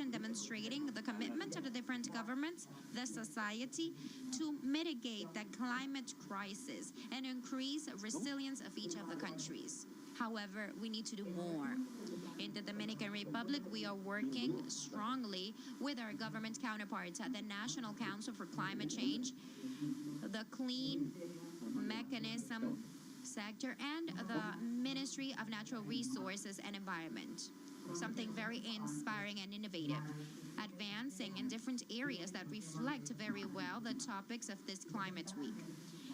demonstrating the commitment of the different governments, the society, to mitigate the climate crisis and increase resilience of each of the countries. However, we need to do more. In the Dominican Republic, we are working strongly with our government counterparts at the National Council for Climate Change, the Clean Mechanism sector, and the Ministry of Natural Resources and Environment. Something very inspiring and innovative, advancing in different areas that reflect very well the topics of this climate week,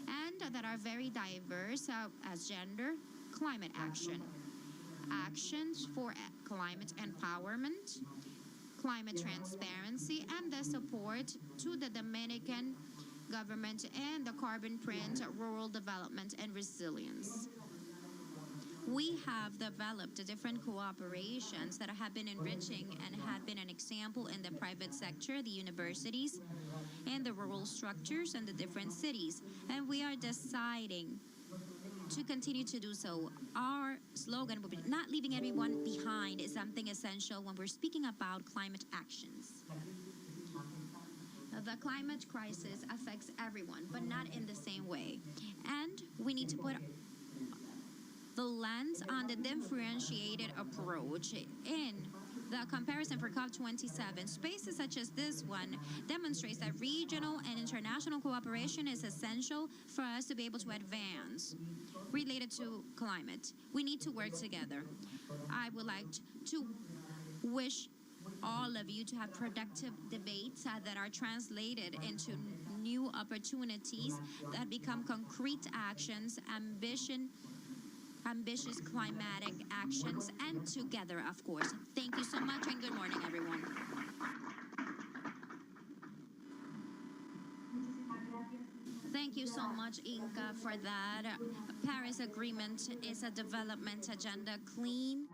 and that are very diverse as gender, climate action, actions for climate empowerment, climate transparency, and the support to the Dominican government and the carbon print, rural development, and resilience. We have developed different cooperations that have been enriching and have been an example in the private sector, the universities, and the rural structures and the different cities. And we are deciding to continue to do so. Our slogan, not leaving everyone behind, is something essential when we're speaking about climate actions. The climate crisis affects everyone, but not in the same way. And we need to put the lens on the differentiated approach in the comparison for COP27. Spaces such as this one demonstrates that regional and international cooperation is essential for us to be able to advance related to climate. We need to work together. I would like to wish all of you to have productive debates that are translated into new opportunities that become concrete actions, ambitious climatic actions, and together, of course. Thank you so much, and good morning, everyone. Thank you so much, Inca, for that. Paris Agreement is a development agenda, clean.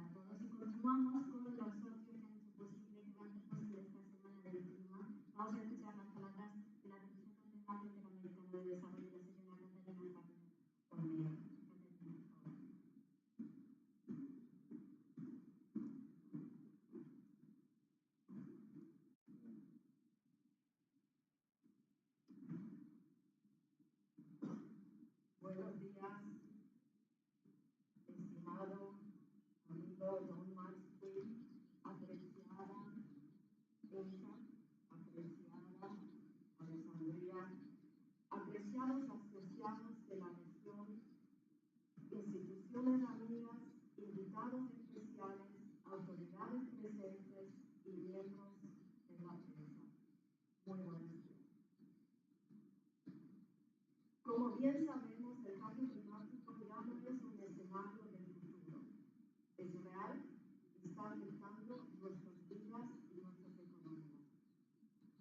Buenos días, estimado amigo Don Martín, apreciada Elsa, apreciada Alessandria, apreciados asociados de la región, instituciones amigas, invitados especiales, autoridades presentes y miembros de la prensa. Muy buenos días. Como bien sabemos, el cambio climático ya no es un escenario del futuro. Es real y está afectando nuestras vidas y nuestras economías.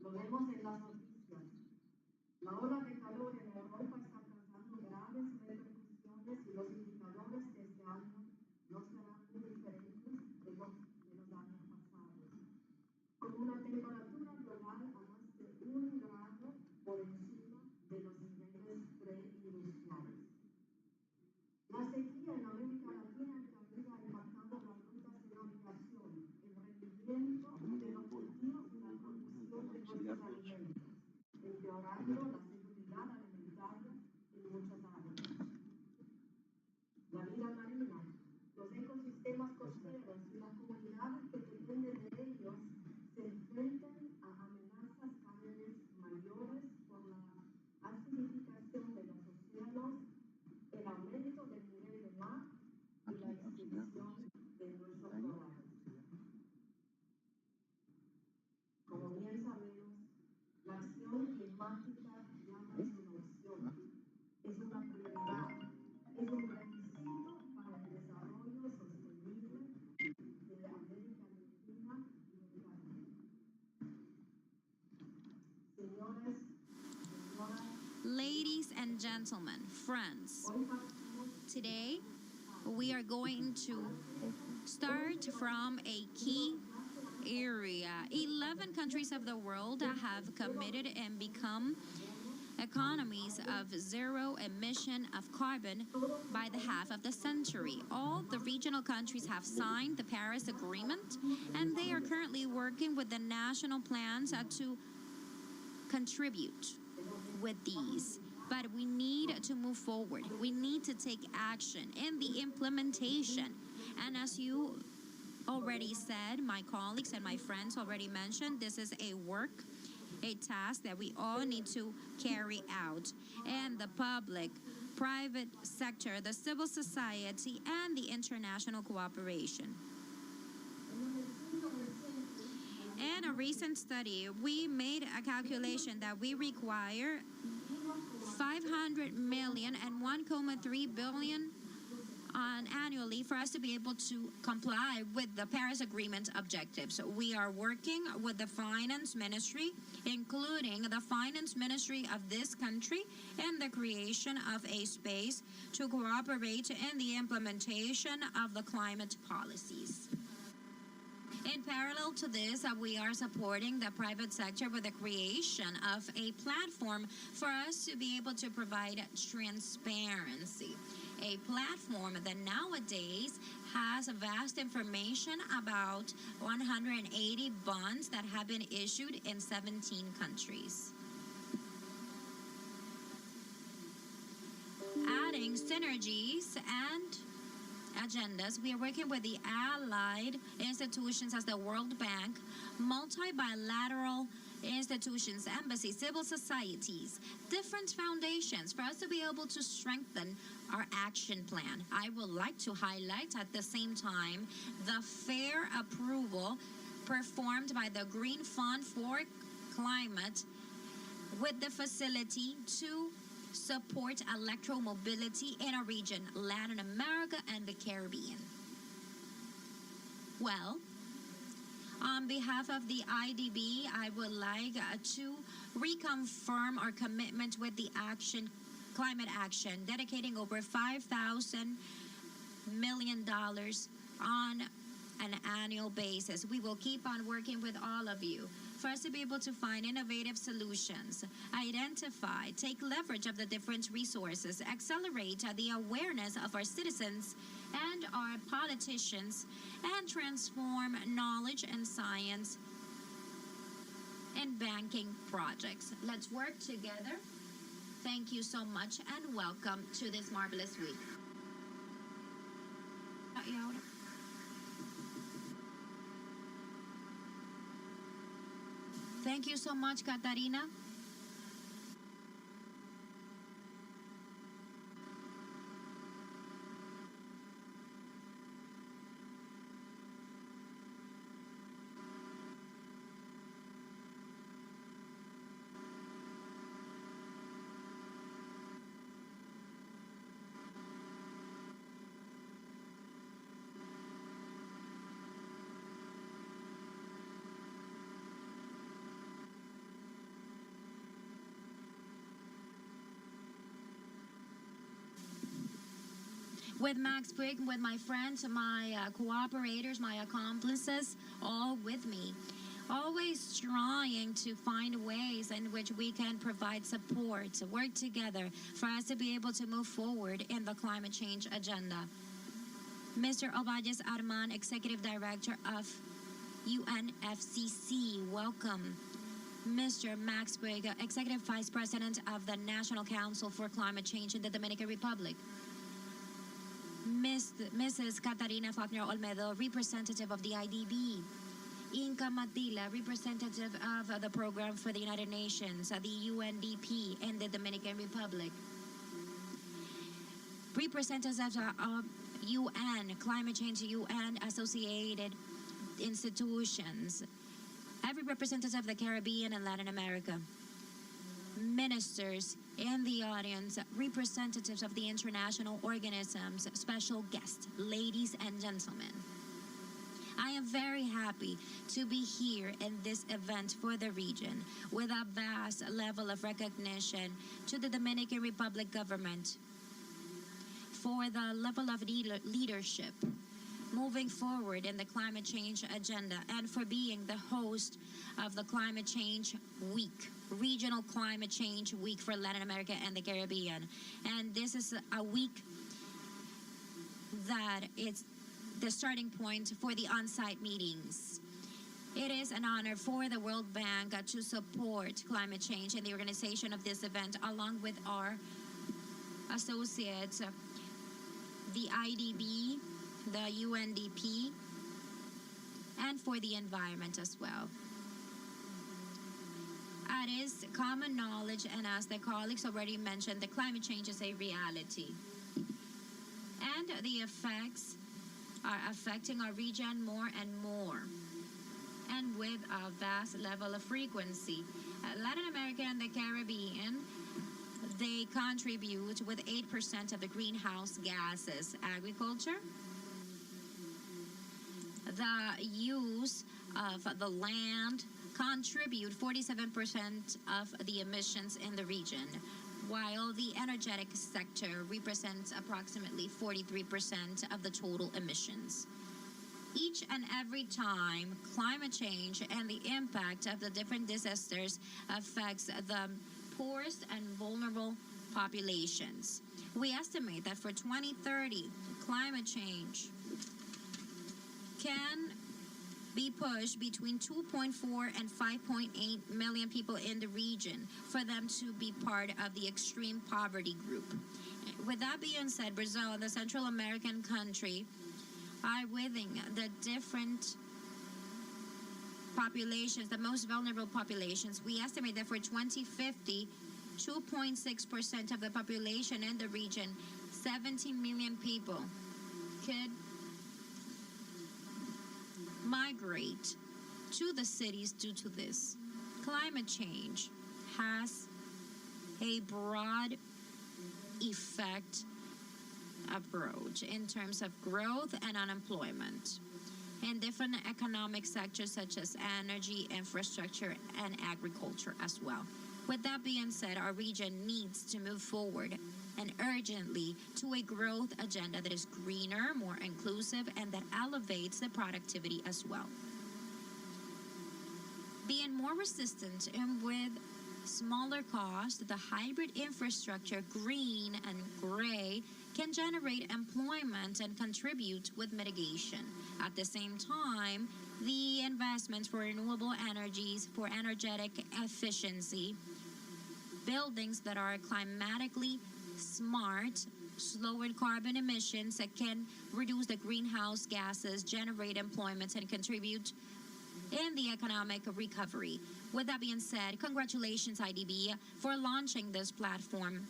Lo vemos en las noticias. La ola de calor en Europa está causando graves repercusiones y los indicadores de este año no serán muy diferentes de los años pasados. Con una temperatura global a más de 1 grado por encima de los niveles preindustriales. La sequía en América Latina también ha impactado las rutas de navegación, el rendimiento de los cultivos y la producción de nuestros alimentos, empeorando la seguridad alimentaria en muchas áreas. La vida marina, los ecosistemas costeros y las comunidades que dependen de ellos se enfrentan a amenazas cada vez mayores por la acidificación de los océanos, el aumento del nivel del mar y la extinción de nuestros corales. Como bien sabemos, la acción climática ya no es una opción, es una prioridad, es un requisito para el desarrollo sostenible de la América Latina y del Caribe. Señores, señoras, Ladies and gentlemen, friends, today we are going to start from a key area. 11 countries of the world have committed and become economies of zero emission of carbon by the half of the century. All the regional countries have signed the Paris Agreement, and they are currently working with the national plans to contribute with these. But we need to move forward. We need to take action in the implementation. And as you already said, my colleagues and my friends already mentioned, this is a task that we all need to carry out. And the public, private sector, the civil society, and the international cooperation. In a recent study, we made a calculation that we require 500 million and 1.3 billion annually for us to be able to comply with the Paris Agreement objectives. We are working with the Finance Ministry, including the Finance Ministry of this country, in the creation of a space to cooperate in the implementation of the climate policies. In parallel to this, we are supporting the private sector with the creation of a platform for us to be able to provide transparency. A platform that nowadays has vast information about 180 bonds that have been issued in 17 countries. Adding synergies and agendas, we are working with the allied institutions as the World Bank, multi-bilateral institutions, embassies, civil societies, different foundations for us to be able to strengthen our action plan. I would like to highlight at the same time the fair approval performed by the Green Fund for Climate with the facility to support electromobility in our region, Latin America and the Caribbean. Well, on behalf of the IDB, I would like to reconfirm our commitment with the climate action, dedicating over $5,000 million on an annual basis. We will keep on working with all of you for us to be able to find innovative solutions, identify, take leverage of the different resources, accelerate the awareness of our citizens and our politicians, and transform knowledge and science in banking projects. Let's work together. Thank you so much and welcome to this marvelous week. Thank you so much, Catarina. With Max Brigg, with my friends, my cooperators, my accomplices, all with me. Always trying to find ways in which we can provide support, work together for us to be able to move forward in the climate change agenda. Mr. Ovalles Arman, Executive Director of UNFCCC, welcome. Mr. Max Brigg, Executive Vice President of the National Council for Climate Change in the Dominican Republic. Mrs. Catarina Faulkner Olmedo, representative of the IDB. Inca Matila, representative of the Program for the United Nations, the UNDP, in the Dominican Republic. Representatives of UN, Climate Change UN associated institutions. Every representative of the Caribbean and Latin America. Ministers in the audience, representatives of the international organisms, special guests, ladies and gentlemen. I am very happy to be here in this event for the region with a vast level of recognition to the Dominican Republic government for the level of leadership moving forward in the climate change agenda and for being the host of the Climate Change Week. Regional Climate Change Week for Latin America and the Caribbean. And this is a week that it's the starting point for the on-site meetings. It is an honor for the World Bank to support climate change and the organization of this event, along with our associates, the IDB, the UNDP, and for the environment as well. It is common knowledge, and as the colleagues already mentioned, the climate change is a reality. And the effects are affecting our region more and more, and with a vast level of frequency. Latin America and the Caribbean, they contribute with 8% of the greenhouse gases. Agriculture, the use of the land contribute 47% of the emissions in the region, while the energetic sector represents approximately 43% of the total emissions. Each and every time climate change and the impact of the different disasters affects the poorest and vulnerable populations. We estimate that for 2030, climate change can be pushed between 2.4 and 5.8 million people in the region for them to be part of the extreme poverty group. With that being said, Brazil, the Central American country, are within the different populations, the most vulnerable populations. We estimate that for 2050, 2.6% of the population in the region, 17 million people, could migrate to the cities due to this. Climate change has a broad effect approach in terms of growth and unemployment in different economic sectors such as energy, infrastructure, and agriculture as well. With that being said, our region needs to move forward and urgently to a growth agenda that is greener, more inclusive, and that elevates the productivity as well. Being more resistant and with smaller cost, the hybrid infrastructure, green and gray, can generate employment and contribute with mitigation. At the same time, the investments for renewable energies, for energetic efficiency, buildings that are climatically smart, lower carbon emissions that can reduce the greenhouse gases, generate employment, and contribute in the economic recovery. With that being said, congratulations, IDB, for launching this platform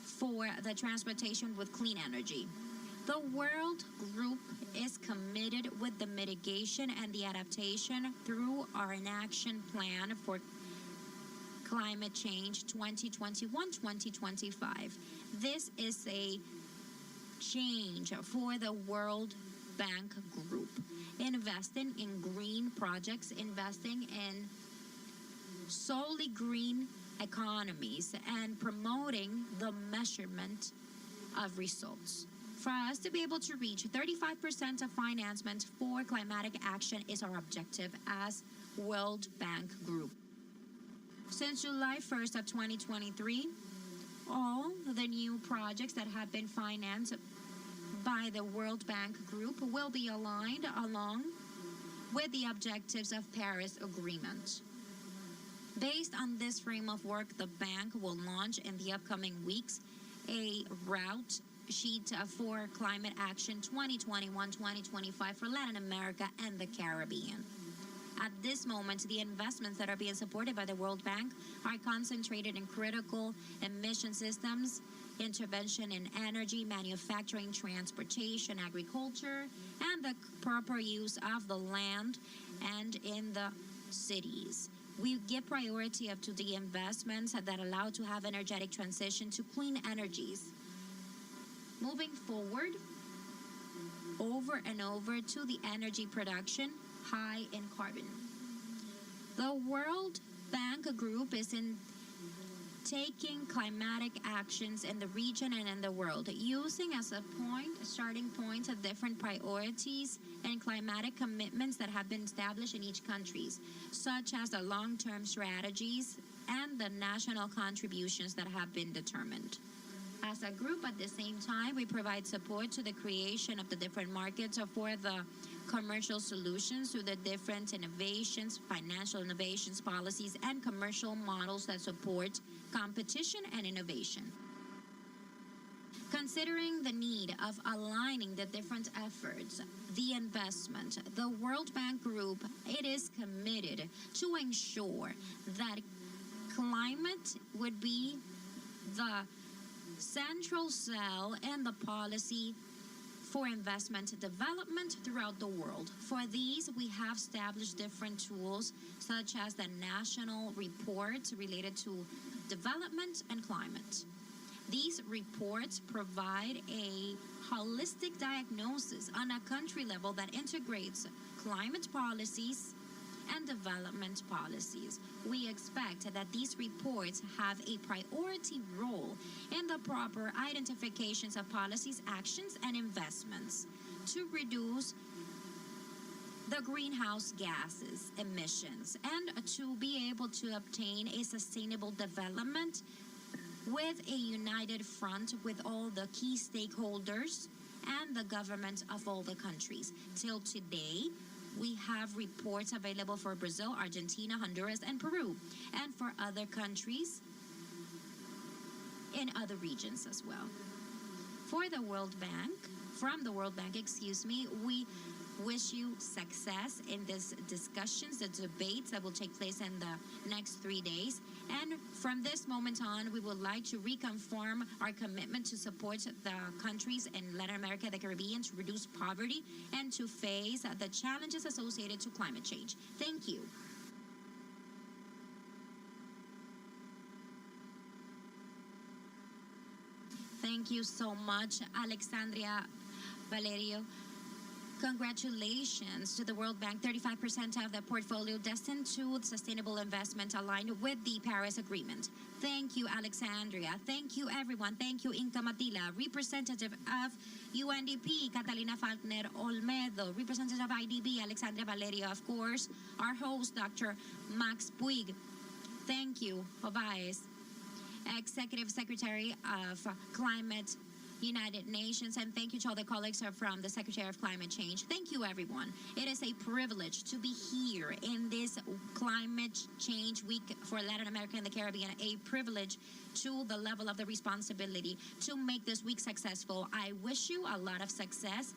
for the transportation with clean energy. The World Group is committed with the mitigation and the adaptation through our action plan for climate change 2021-2025. This is a change for the World Bank Group, investing in green projects, investing in solely green economies, and promoting the measurement of results. For us to be able to reach 35% of financement for climatic action is our objective as World Bank Group. Since July 1st of 2023, all the new projects that have been financed by the World Bank Group will be aligned along with the objectives of Paris Agreement. Based on this frame of work, the bank will launch in the upcoming weeks a route sheet for climate action 2021-2025 for Latin America and the Caribbean. At this moment, the investments that are being supported by the World Bank are concentrated in critical emission systems, intervention in energy, manufacturing, transportation, agriculture, and the proper use of the land and in the cities. We give priority up to the investments that allow to have energetic transition to clean energies. Moving forward, over and over to the energy production high in carbon. The World Bank Group is in taking climatic actions in the region and in the world, using as a starting point of different priorities and climatic commitments that have been established in each country, such as the long-term strategies and the national contributions that have been determined. As a group, at the same time, we provide support to the creation of the different markets for the commercial solutions through the different innovations, financial innovations, policies, and commercial models that support competition and innovation. Considering the need of aligning the different efforts, the investment, the World Bank Group, it is committed to ensure that climate would be the central cell in the policy for investment development throughout the world. For these, we have established different tools, such as the national reports related to development and climate. These reports provide a holistic diagnosis on a country level that integrates climate policies and development policies. We expect that these reports have a priority role in the proper identifications of policies, actions, and investments to reduce the greenhouse gases emissions and to be able to obtain a sustainable development with a united front with all the key stakeholders and the government of all the countries. Till today, we have reports available for Brazil, Argentina, Honduras, and Peru, and for other countries in other regions as well. From the World Bank, we wish you success in these discussions, the debates that will take place in the next 3 days. And from this moment on, we would like to reconfirm our commitment to support the countries in Latin America, the Caribbean, to reduce poverty and to face the challenges associated to climate change. Thank you. Thank you so much, Alexandria Valerio. Congratulations to the World Bank. 35% of the portfolio destined to sustainable investment aligned with the Paris Agreement. Thank you, Alexandria. Thank you, everyone. Thank you, Inca Matila, representative of UNDP, Catalina Falkner Olmedo, representative of IDB, Alexandria Valeria, of course, our host, Dr. Max Puig. Thank you, Hobayes, Executive Secretary of Climate United Nations, and thank you to all the colleagues from the Secretary of Climate Change. Thank you, everyone. It is a privilege to be here in this Climate Change Week for Latin America and the Caribbean, a privilege to the level of the responsibility to make this week successful. I wish you a lot of success.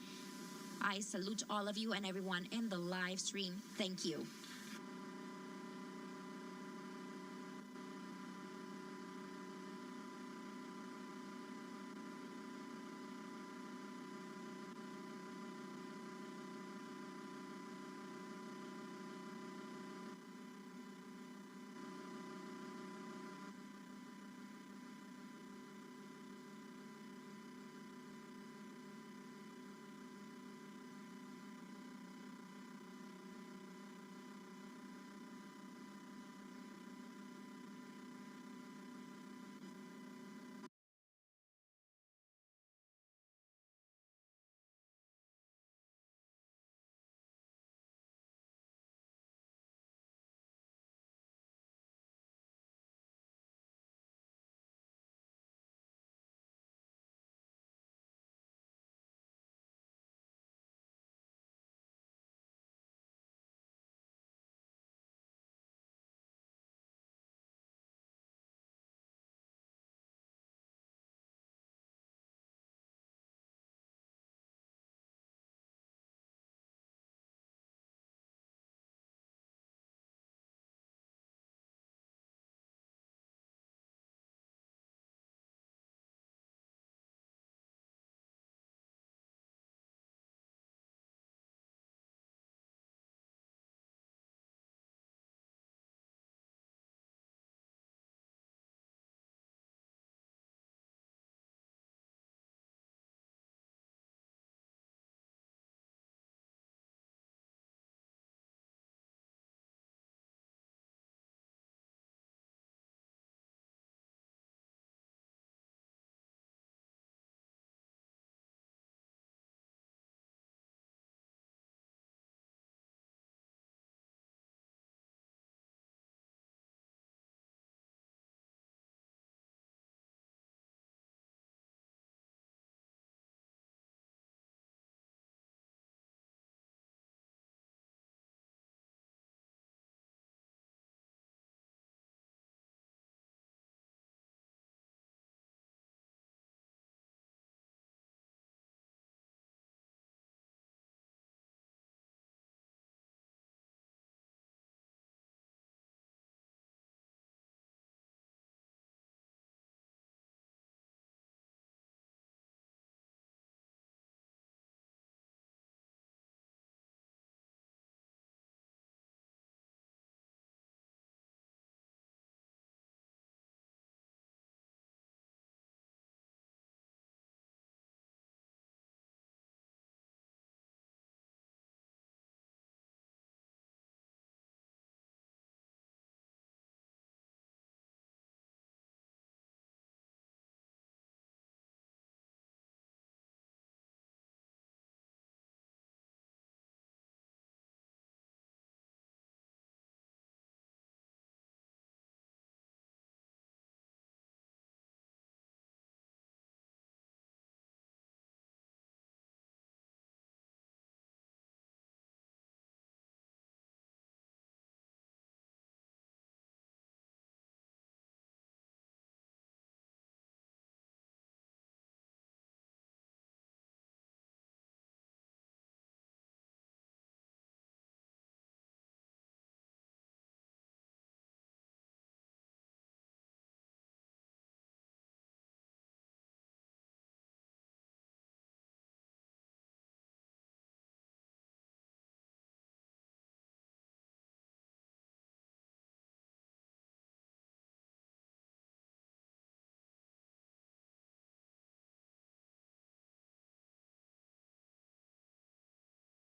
I salute all of you and everyone in the live stream. Thank you.